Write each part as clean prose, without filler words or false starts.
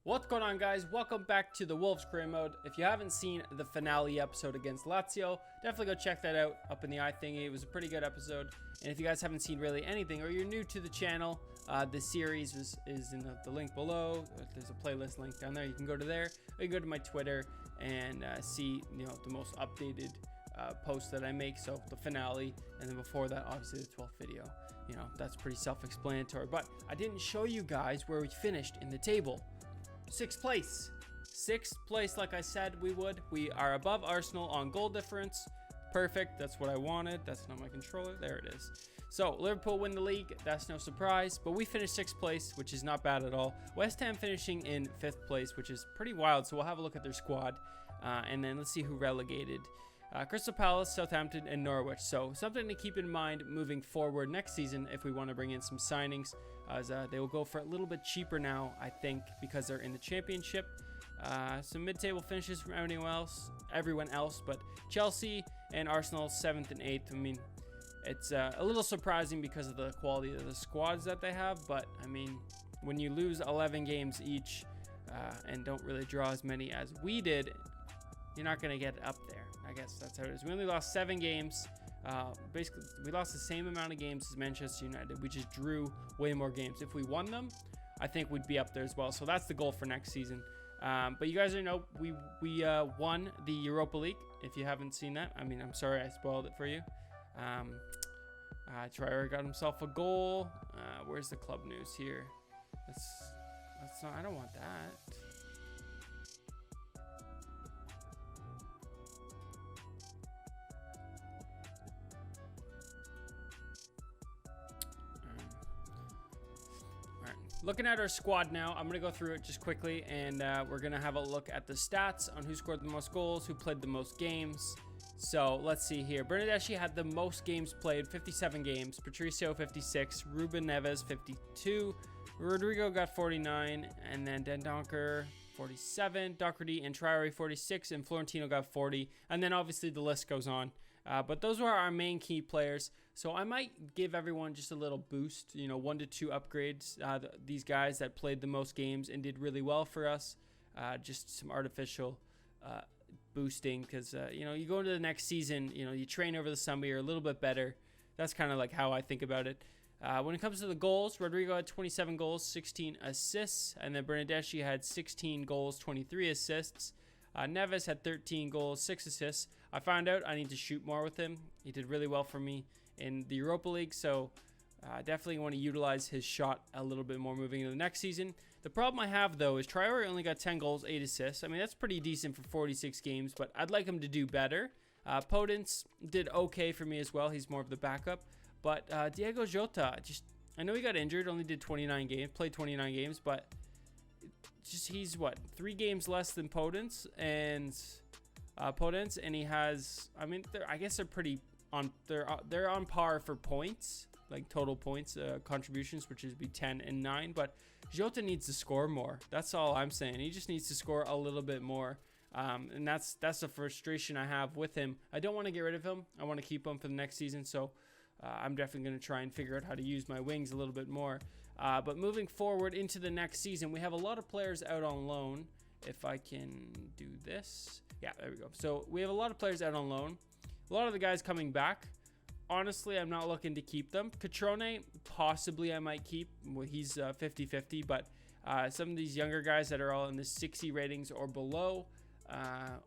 What's going on, guys? Welcome back to the Wolves career mode. If you haven't seen the finale episode against Lazio, definitely go check that out up in the eye thingy. It was a pretty good episode. And if you guys haven't seen really anything, or you're new to the channel, the series is in the link below. There's a playlist link down there. You can go to there, or you can go to my Twitter and see the most updated posts that I make. So the finale, and then before that, obviously the 12th video. That's pretty self-explanatory. But I didn't show you guys where we finished in the table. Sixth place, like I said we would. We are above Arsenal on goal difference. Perfect. That's what I wanted. That's not my controller. There it is. So Liverpool win the league. That's no surprise. But we finished 6th place, which is not bad at all. West Ham finishing in 5th place, which is pretty wild. So we'll have a look at their squad, and then let's see who relegated. Crystal Palace, Southampton, and Norwich. So something to keep in mind moving forward next season if we want to bring in some signings, as they will go for a little bit cheaper now, I think, because they're in the championship. Some mid-table finishes from everyone else, but Chelsea and Arsenal 7th and 8th. I mean, it's a little surprising because of the quality of the squads that they have, but I mean, when you lose 11 games each and don't really draw as many as we did, you're not going to get up there. I guess that's how it is. We only lost 7 games. Basically, we lost the same amount of games as Manchester United. We just drew way more games. If we won them, I think we'd be up there as well. So that's the goal for next season. But you guys know we won the Europa League. If you haven't seen that, I mean, I'm sorry I spoiled it for you. Traore got himself a goal. Where's the club news here? That's not. I don't want that. Looking at our squad now, I'm going to go through it just quickly, and we're going to have a look at the stats on who scored the most goals, who played the most games. So let's see here. Bernardeschi had the most games played, 57 games. Patricio, 56. Ruben Neves, 52. Rodrigo got 49. And then Dendoncker, 47. Doherty and Traore, 46. And Florentino got 40. And then obviously the list goes on. But those were our main key players. So I might give everyone just a little boost, 1 to 2 upgrades. These guys that played the most games and did really well for us. Just some artificial boosting, because, you go into the next season, you train over the summer, you're a little bit better. That's kind of like how I think about it. When it comes to the goals, Rodrigo had 27 goals, 16 assists. And then Bernardeschi had 16 goals, 23 assists. Neves had 13 goals, 6 assists. I found out I need to shoot more with him. He did really well for me in the Europa League, so definitely want to utilize his shot a little bit more moving into the next season. The problem I have, though, is Traore only got 10 goals, 8 assists. I mean, that's pretty decent for 46 games, but I'd like him to do better. Podence did okay for me as well. He's more of the backup. But Diego Jota, I know he got injured, only did 29 games, played 29 games, but he's what, 3 games less than Podence, and he has, I mean, I guess they're pretty on, they're on par for points, like total points contributions, which would be 10 and 9. But Jota needs to score more. That's all I'm saying. He just needs to score a little bit more. And that's the frustration I have with him. I don't want to get rid of him. I want to keep him for the next season. So I'm definitely going to try and figure out how to use my wings a little bit more. But moving forward into the next season, we have a lot of players out on loan. If I can do this. Yeah, there we go. So we have a lot of players out on loan. A lot of the guys coming back. Honestly, I'm not looking to keep them. Catrone, possibly I might keep. Well, he's 50-50. But some of these younger guys that are all in the 60 ratings or below,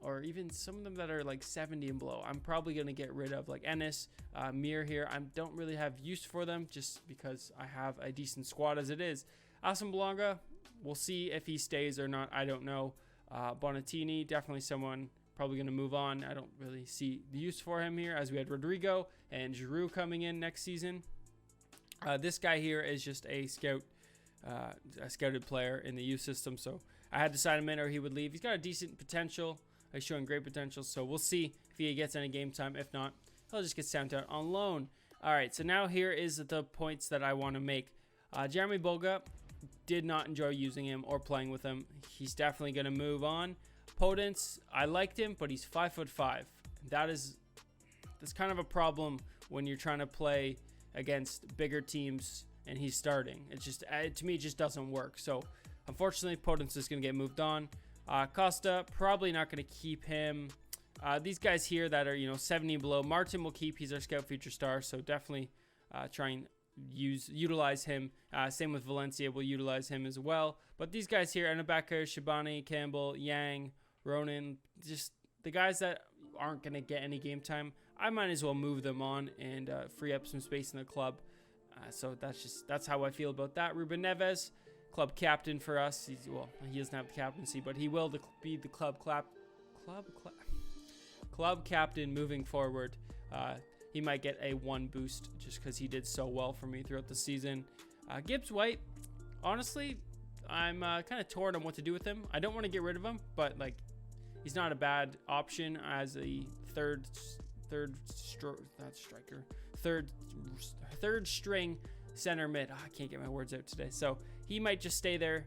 or even some of them that are like 70 and below, I'm probably going to get rid of, like Ennis, Mir here. I don't really have use for them just because I have a decent squad as it is. Asim Belonga, we'll see if he stays or not. I don't know. Bonatini, definitely someone probably going to move on. I don't really see the use for him here, as we had Rodrigo and Giroud coming in next season. This guy here is just a scouted player in the youth system, so I had to sign him in or he would leave. He's got a decent potential. He's showing great potential, so we'll see if he gets any game time. If not, he'll just get sent out on loan. All right, so now here is the points that I want to make. Jeremy Boga, did not enjoy using him or playing with him. He's definitely going to move on. Podence, I liked him, but he's 5'5". That's kind of a problem when you're trying to play against bigger teams and he's starting. It's just, to me, it just doesn't work. So Unfortunately, Podence is going to get moved on. Costa, probably not going to keep him. These guys here that are, 70 below, Martin will keep. He's our scout future star, so definitely try and utilize him. Same with Valencia, we'll utilize him as well. But these guys here, Anabaka, Shabani, Campbell, Yang, Ronan, just the guys that aren't going to get any game time, I might as well move them on and free up some space in the club. So that's how I feel about that. Ruben Neves, club captain for us. He doesn't have the captaincy, but he will be the club captain moving forward. He might get a 1 boost just because he did so well for me throughout the season. Gibbs White, honestly, I'm kind of torn on what to do with him. I don't want to get rid of him, but he's not a bad option as a third string center mid. I can't get my words out today. So he might just stay there.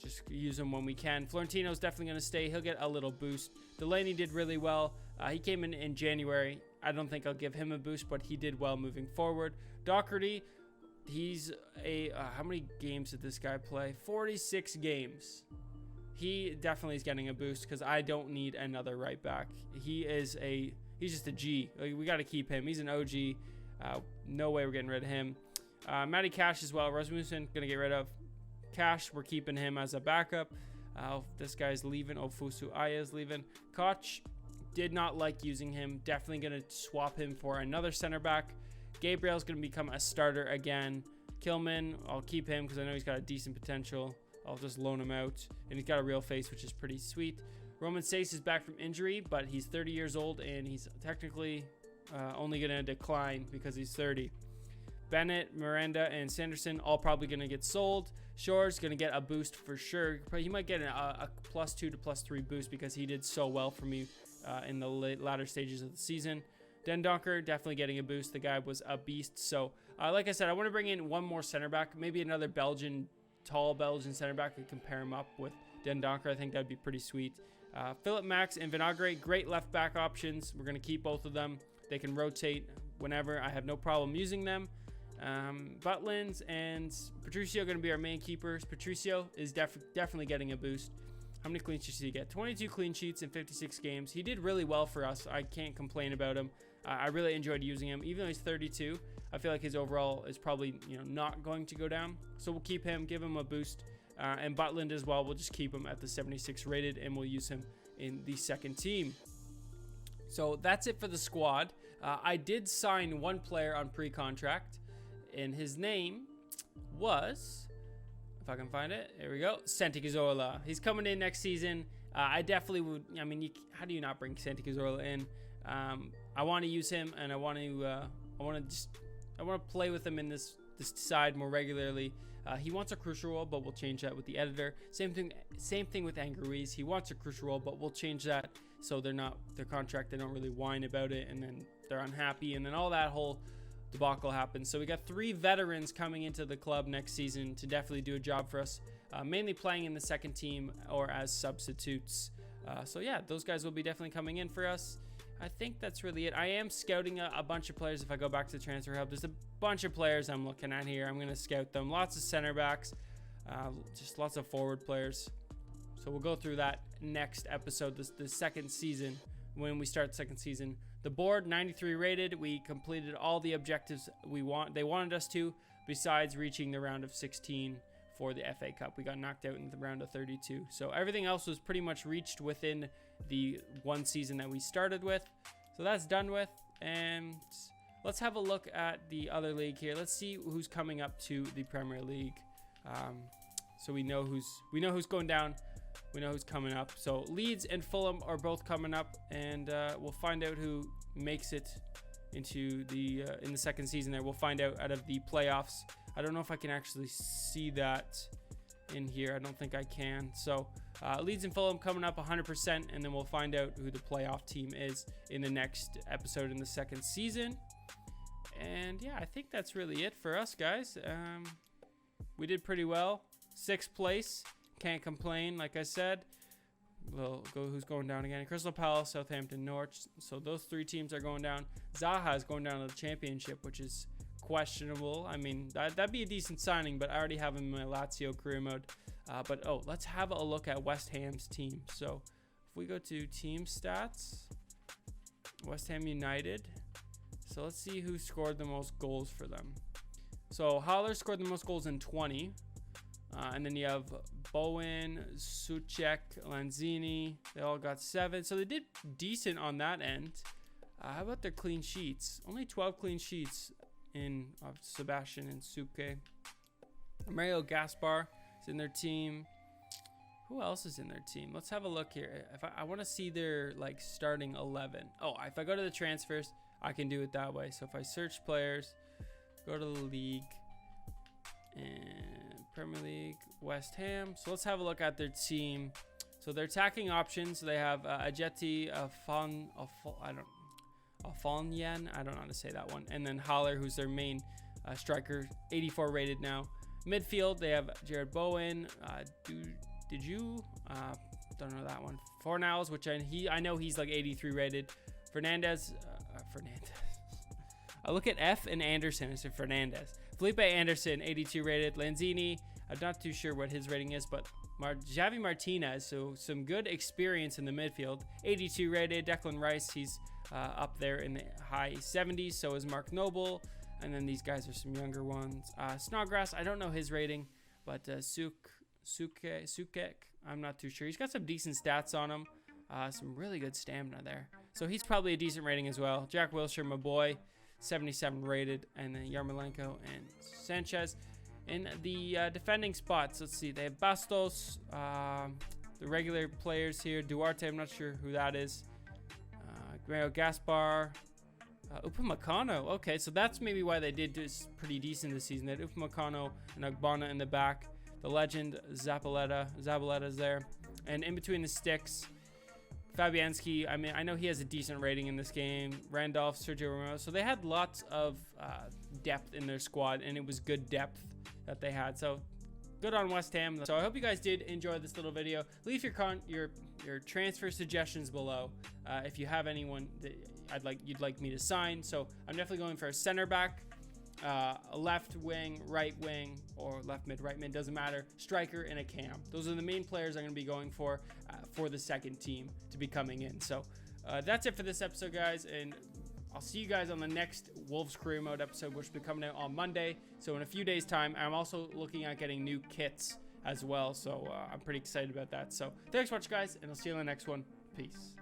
Just use him when we can. Florentino's definitely going to stay. He'll get a little boost. Delaney did really well. He came in January. I don't think I'll give him a boost, but he did well moving forward. Doherty, he's how many games did this guy play? 46 games. He definitely is getting a boost because I don't need another right back. He's just a G. We got to keep him. He's an OG. No way we're getting rid of him. Matty Cash as well. Rasmussen, going to get rid of. Cash, we're keeping him as a backup. This guy's leaving. Ofusu Aya is leaving. Koch, did not like using him. Definitely going to swap him for another center back. Gabriel's going to become a starter again. Kilman, I'll keep him because I know he's got a decent potential. I'll just loan him out. And he's got a real face, which is pretty sweet. Roman Sace is back from injury, but he's 30 years old, and he's technically only going to decline because he's 30. Bennett, Miranda, and Sanderson all probably going to get sold. Shore's going to get a boost for sure. He might get a +2 to +3 boost because he did so well for me in the latter stages of the season. Dendonker definitely getting a boost. The guy was a beast. So, like I said, I want to bring in one more center back, maybe another tall Belgian center back. We can pair him up with Dendonker. I think that'd be pretty sweet. Philip Max and Vinagre, great left back options. We're going to keep both of them. They can rotate whenever. I have no problem using them. Butlins and Patricio are going to be our main keepers. Patricio is definitely getting a boost. How many clean sheets did he get? 22 clean sheets in 56 games. He did really well for us. I can't complain about him. I really enjoyed using him. Even though he's 32, I feel like his overall is probably not going to go down. So we'll keep him, give him a boost. And Butland as well, we'll just keep him at the 76 rated, and we'll use him in the second team. So that's it for the squad. I did sign one player on pre-contract, and his name was, if I can find it, here we go, Santi Cazorla. He's coming in next season. I definitely would, how do you not bring Santi Cazorla in? I want to use him, and I want to play with him in this side more regularly. He wants a crucial role, but we'll change that with the editor. Same thing with Angruiz. He wants a crucial role, but we'll change that so their contract, they don't really whine about it, and then they're unhappy, and then all that whole debacle happens. So we got 3 veterans coming into the club next season to definitely do a job for us, mainly playing in the second team or as substitutes. So yeah, those guys will be definitely coming in for us. I think that's really it. I am scouting a bunch of players. If I go back to the transfer hub, there's a bunch of players I'm looking at here. I'm going to scout them. Lots of center backs, just lots of forward players. So we'll go through that next episode, the second season, when we start the second season. The board, 93 rated. We completed all the objectives they wanted us to, besides reaching the round of 16 for the FA Cup. We got knocked out in the round of 32. So everything else was pretty much reached within the one season that we started with. So that's done with. And let's have a look at the other league here. Let's see who's coming up to the Premier League. So we know who's going down. We know who's coming up. So Leeds and Fulham are both coming up, and we'll find out who makes it into the in the second season there. We'll find out of the playoffs. I don't know if I can actually see that in here. I don't think I can. So Leeds and Fulham coming up 100%, and then we'll find out who the playoff team is in the next episode in the second season. And yeah, I think that's really it for us, guys. We did pretty well. 6th place. Can't complain, like I said. We'll go who's going down again. Crystal Palace, Southampton, Norwich. So those 3 teams are going down. Zaha is going down to the championship, which is questionable. I mean, that'd be a decent signing, but I already have him in my Lazio career mode. But let's have a look at West Ham's team. So if we go to team stats, West Ham United. So let's see who scored the most goals for them. So Haller scored the most goals in 20. And then you have Bowen, Suchek, Lanzini. They all got 7. So they did decent on that end. How about their clean sheets? Only 12 clean sheets in Sebastian and Suke. Mario Gaspar is in their team. Who else is in their team? Let's have a look here. If I want to see their like starting 11. Oh, if I go to the transfers, I can do it that way. So if I search players, go to the league and Premier League, West Ham. So let's have a look at their team. So their attacking options, they have Ajeti, Afonyan, I don't know how to say that one. And then Haller, who's their main striker, 84 rated now. Midfield, they have Jared Bowen. Don't know that one. Fornals, which I know he's like 83 rated. Fernandez. I look at F and Anderson. I said Fernandez. Felipe Anderson, 82 rated. Lanzini, I'm not too sure what his rating is, but Javi Martinez, so some good experience in the midfield. 82 rated. Declan Rice, he's up there in the high 70s. So is Mark Noble. And then these guys are some younger ones. Snodgrass, I don't know his rating, but Sukek, I'm not too sure. He's got some decent stats on him. Some really good stamina there. So he's probably a decent rating as well. Jack Wilshere, my boy, 77 rated. And then Yarmolenko and Sanchez. In the defending spots, let's see. They have Bastos, the regular players here. Duarte, I'm not sure who that is. Mario Gaspar. Upamecano. Okay, so that's maybe why they did this pretty decent this season. They had Upamecano and Agbana in the back. The legend, Zabaleta's there. And in between the sticks, Fabianski, I mean, I know he has a decent rating in this game. Randolph, Sergio Romero. So they had lots of depth in their squad, and it was good depth that they had. So good on West Ham. So I hope you guys did enjoy this little video. Leave your transfer suggestions below if you have anyone that you'd like me to sign. So I'm definitely going for a center back, a left wing, right wing, or left mid, right mid, doesn't matter. Striker and a cam. Those are the main players I'm going to be going for the second team to be coming in. So that's it for this episode, guys, and I'll see you guys on the next Wolves Career Mode episode, which will be coming out on Monday. So in a few days' time, I'm also looking at getting new kits as well. So I'm pretty excited about that. So thanks for watching, guys, and I'll see you on the next one. Peace.